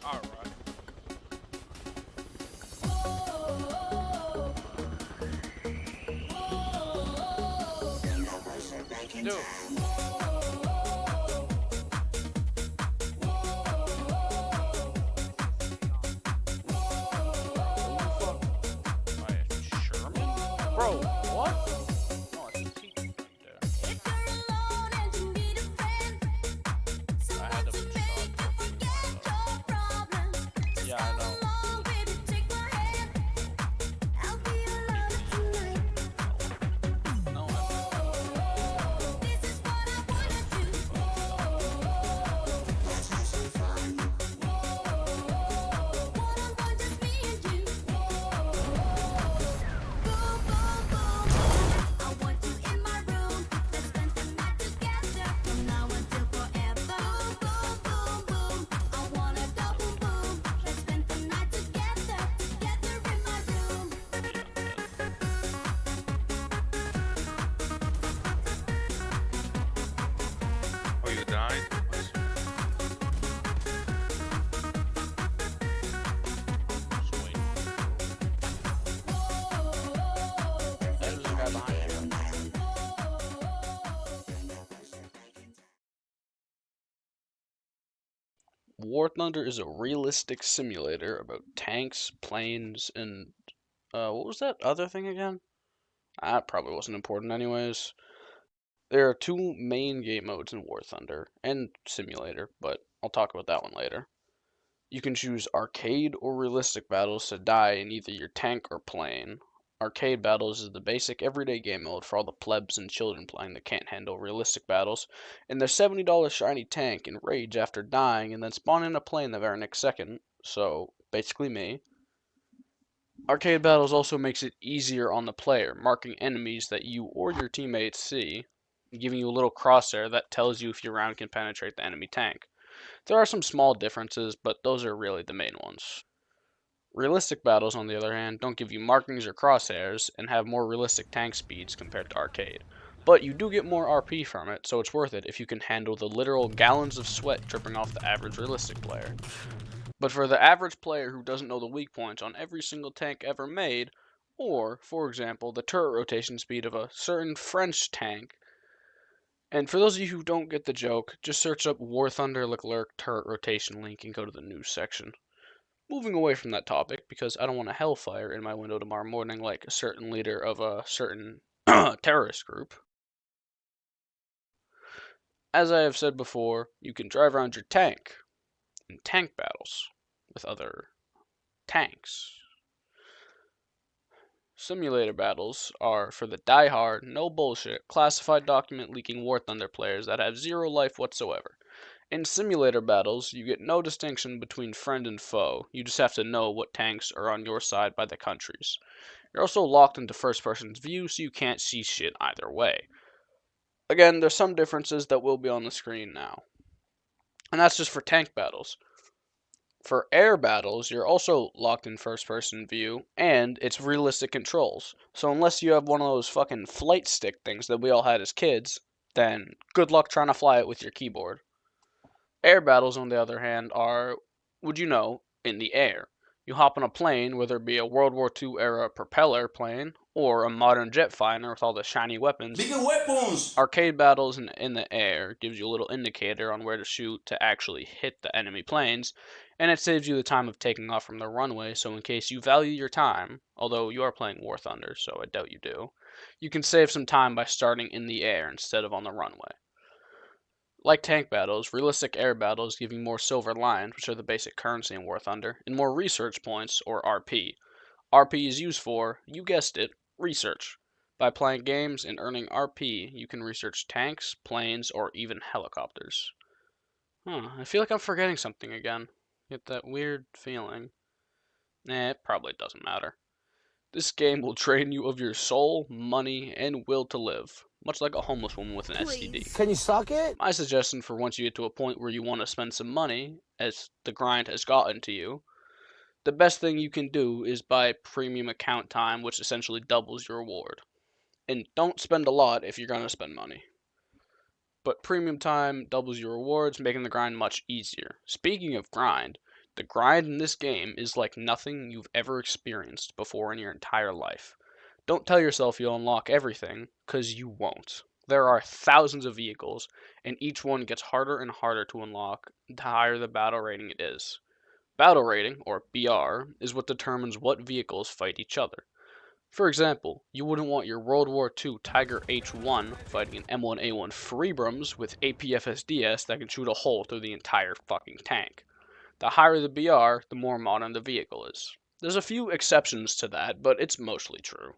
Alright. Dude. Who the fuck? Oh yeah, Sherman? Bro, what? Oh, it's a seat right there. I had to put shot fucking lined up. Yeah, I know. He could easily. No, I missed it. That's fucking dumb. Yeah, I'm dead. Oh, you died? I see. Just wait. Hey, there's a guy behind you. War Thunder is a realistic simulator about tanks, planes, and what was that other thing again? That probably wasn't important anyways. There are two main game modes in War Thunder and simulator, but I'll talk about that one later. You can choose arcade or realistic battles to die in either your tank or plane. Arcade battles is the basic everyday game mode for all the plebs and children playing that can't handle realistic battles, and their $70 shiny tank in rage after dying and then spawn in a plane the very next second, so basically me. Arcade battles also makes it easier on the player, marking enemies that you or your teammates see, giving you a little crosshair that tells you if your round can penetrate the enemy tank. There are some small differences, but those are really the main ones. Realistic battles, on the other hand, don't give you markings or crosshairs and have more realistic tank speeds compared to arcade. But you do get more RP from it, so it's worth it if you can handle the literal gallons of sweat dripping off the average realistic player. But for the average player who doesn't know the weak points on every single tank ever made, or, for example, the turret rotation speed of a certain French tank, and for those of you who don't get the joke, just search up War Thunder Leclerc turret rotation link and go to the news section. Moving away from that topic, because I don't want a hellfire in my window tomorrow morning like a certain leader of a certain terrorist group. As I have said before, you can drive around your tank in tank battles with other tanks. Simulator battles are for the die-hard, no bullshit, classified document leaking War Thunder players that have zero life whatsoever. In simulator battles, you get no distinction between friend and foe, you just have to know what tanks are on your side by the countries. You're also locked into first person's view, so you can't see shit either way. Again, there's some differences that will be on the screen now. And that's just for tank battles. For air battles, you're also locked in first person view, and it's realistic controls. So unless you have one of those fucking flight stick things that we all had as kids, then good luck trying to fly it with your keyboard. Air battles, on the other hand, are, would you know, in the air. You hop on a plane, whether it be a World War II era propeller plane or a modern jet fighter with all the shiny weapons. Bigger weapons! Arcade battles in the air gives you a little indicator on where to shoot to actually hit the enemy planes, and it saves you the time of taking off from the runway, so in case you value your time, although you are playing War Thunder, so I doubt you do, you can save some time by starting in the air instead of on the runway. Like tank battles, realistic air battles give you more silver lions, which are the basic currency in War Thunder, and more research points, or RP. RP is used for, you guessed it, research. By playing games and earning RP, you can research tanks, planes, or even helicopters. I feel like I'm forgetting something again. Get that weird feeling. It probably doesn't matter. This game will drain you of your soul, money, and will to live, much like a homeless woman with an STD. Can you suck it? My suggestion for once you get to a point where you want to spend some money, as the grind has gotten to you, the best thing you can do is buy premium account time, which essentially doubles your reward. And don't spend a lot if you're going to spend money. But premium time doubles your rewards, making the grind much easier. Speaking of grind, The grind in this game is like nothing you've ever experienced before in your entire life. Don't tell yourself you'll unlock everything, because you won't. There are thousands of vehicles, and each one gets harder and harder to unlock the higher the battle rating it is. Battle rating, or BR, is what determines what vehicles fight each other. For example, you wouldn't want your World War II Tiger H1 fighting an M1A1 Freebrams with APFSDS that can shoot a hole through the entire fucking tank. The higher the BR, the more modern the vehicle is. There's a few exceptions to that, but it's mostly true.